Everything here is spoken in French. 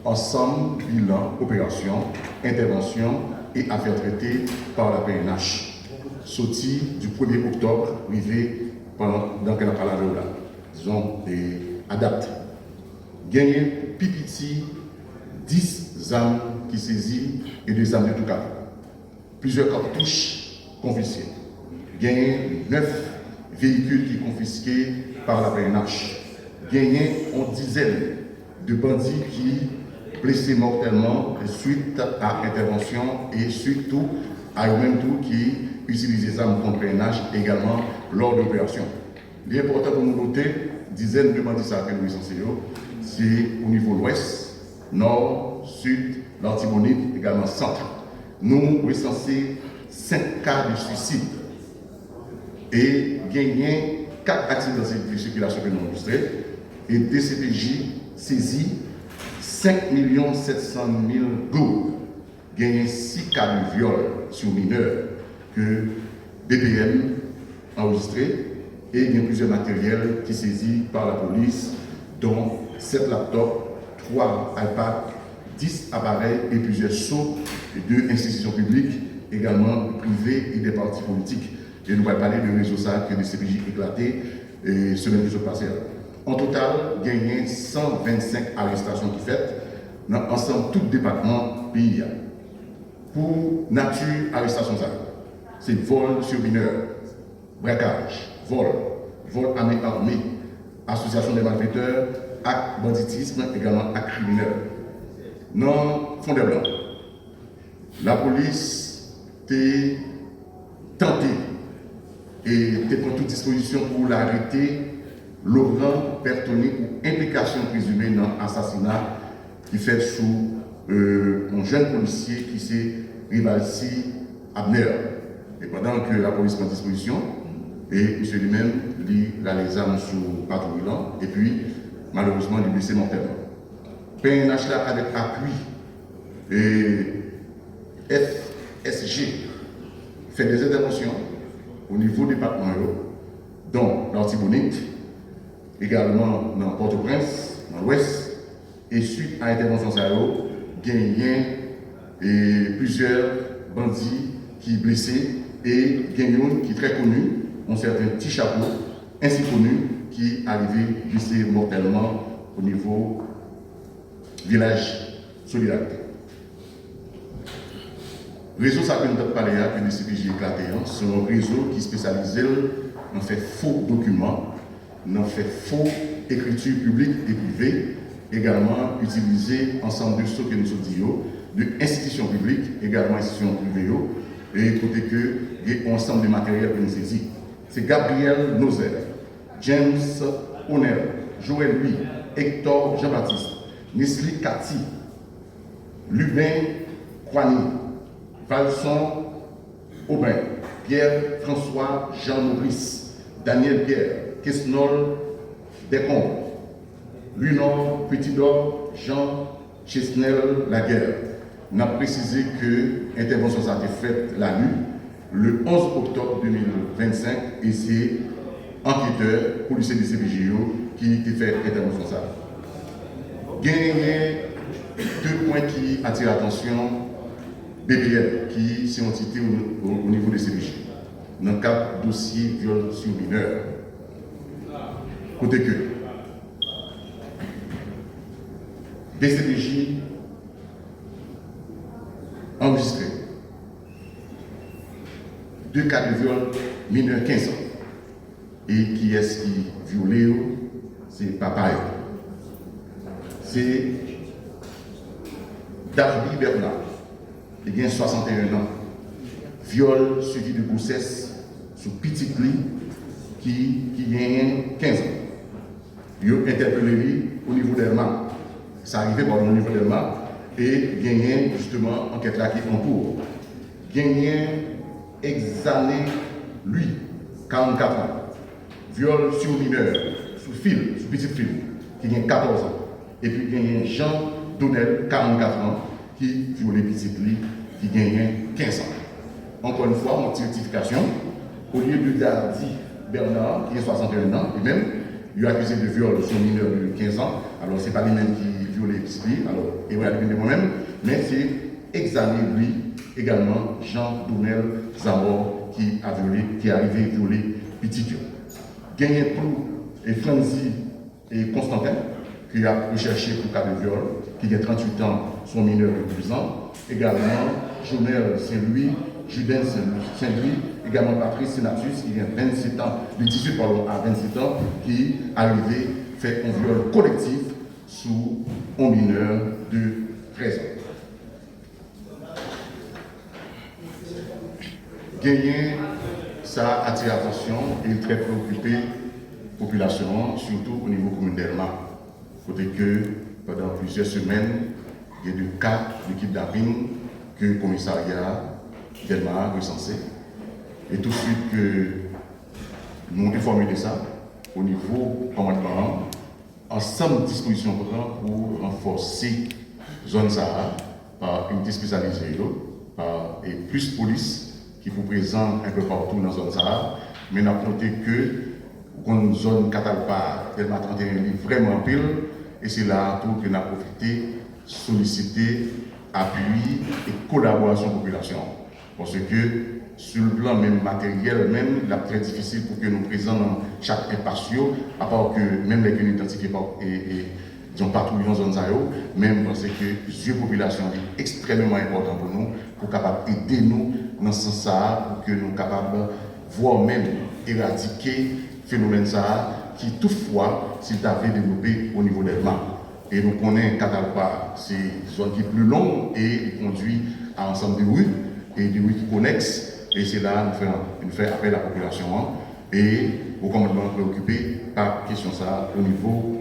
ensemble, bilan, opération, intervention et affaires traitées par la PNH. Sorti du 1er octobre, arrivé dans quel cas là, disons, adapté. Gagné pipiti 10 armes qui saisies et des armes de tout cas. Plusieurs cartouches confisquées. Gagné 9 véhicules qui confisqués par la PNH. Gagné une dizaine de bandits qui blessés mortellement suite à intervention et surtout à eux-mêmes qui utilisent les armes contre PNH également lors d'opérations. Il est important pour nous noter dizaines de bandits que nous sommes c'est au niveau ouest, nord, sud, l'Artibonite, également centre. Nous recensons 5 cas de suicide et gagné 4 accidents de circulation que nous enregistrés et DCPJ saisit 5 700 000 gourdes, gagné 6 cas de viol sur mineurs que BPM enregistré et il y a plusieurs matériels qui saisis par la police, dont 7 laptops, 3 iPads, 10 appareils et plusieurs sceaux de institutions publiques, également privées et des partis politiques. Et nous allons parler de réseau ça que des CPJ éclatés semaine qui se passée. En total, il y a 125 arrestations qui faites dans l'ensemble tout département pays. Pour nature, arrestation, c'est vol sur mineurs, braquage, vol armé, association des malfaiteurs, acte banditisme, également acte criminel. Non, fond des blancs. La police t'a tenté et t'a pris toute disposition pour l'arrêter Laurent Bertoni pour implication présumée dans l'assassinat qui fait sous un jeune policier qui s'est Rivalsi Abner. Et pendant que la police prend disposition, et monsieur lui-même lit les armes sous patrouille et puis malheureusement il est blessé mortellement. PNH là avec appui et FSG fait des interventions au niveau département dont l'Artibonite, également dans Port-au-Prince, dans l'Ouest, et suite à l'intervention gagné plusieurs bandits qui blessés et gagnon qui est très connu, un certain petit chapeau, ainsi connu, qui est arrivé blessé mortellement au niveau village Solidarité. Réseau ça que nous avons parlé que les CPJ éclatés, c'est un réseau qui est spécialisé dans fait faux documents, dans fait faux écriture publique et privée, également utiliser ensemble de ce que nous avons dit, de institutions publiques, également institutions privées, et côté que il y a ensemble de matériel que nous saisissons. C'est Gabriel Nozer, James Honel, Joël Louis, Hector Jean-Baptiste, Nesli Cathy, Lubin Kwani, Valson Aubin, Pierre-François Jean Maurice, Daniel Pierre, Kesnol Descombres, Lunor Petitdor, Jean Chesnel Laguerre. On a précisé que l'intervention a été faite la nuit, le 11 octobre 2025, et c'est enquêteur, policier de CPJO qui a fait l'intervention. Il y a 2 points qui attirent l'attention. BPL, qui est une entité au niveau des CPJ, dans le cadre dossier viol sur mineur. Côté que des CPJ enregistrés, 2 cas de viol mineur 15 ans. Et qui est-ce qui violé? C'est papa. C'est Darby Bernard. Il a 61 ans. Viol suivi de grossesse sous petit lit qui a 15 ans. Il a interpellé lui au niveau d'Elma. Ça arrivait par le niveau d'Elma et gagné justement enquête là qui est en cours. Gagné examen lui, 44 ans. Viol sur mineur, sous fil, sous petit fil, qui a 14 ans. Et puis gagné Jean Donnel, 44 ans, qui violait petit lit, qui gagne 15 ans. Encore une fois, mon rectification, au lieu de Dardy Bernard, qui a 61 ans, et même, il est accusé de viol sur mineur de 15 ans, alors ce n'est pas lui-même qui violé ici, alors, et on a de moi-même, mais c'est examiner lui également Jean Doumel Zamor qui a violé, qui est arrivé violer petit Dieu. Gagné tout et Franzi et Constantin qui a recherché pour cas de viol, qui a 38 ans, son mineur de 12 ans, également Jonel Saint-Louis, Juden Saint-Louis, également Patrice Senatus qui a 27 ans, de 18 pardon, à 27 ans, qui est arrivé fait un viol collectif sous un mineur de 13 ans. Gagné, ça a attiré l'attention et est très préoccupé la population, surtout au niveau communautaire. Côté que pendant plusieurs semaines, il y a des cas de kidnapping que le commissariat Delma a recensé. Et tout de suite que nous avons informé de ça au niveau commandement, ensemble de dispositions pour renforcer la zone Sahara par unité spécialisée, par et plus police qui sont présents un peu partout dans la zone Sahara, mais nous avons compté que une zone Catalpa, Delma 31 est vraiment pile, et c'est là tout que nous avons profité, solliciter appui et collaboration de la population. Parce que sur le plan même matériel, même, il est très difficile pour que nous présents dans chaque impatio, à part que même les gens identifiés et patrouillent dans zone Zao, même parce que la population est extrêmement important pour nous, pour capable aider nous dans ce sens pour que nous soyons capables voire même éradiquer le phénomène ça qui toutefois s'est développé au niveau des mains. Et nous connaissons Catalpa, c'est une zone qui est plus longue et conduit à un ensemble de rues et des rues qui connexent. Et c'est là que nous faisons appel à la population et au commandement préoccupé par la question ça au niveau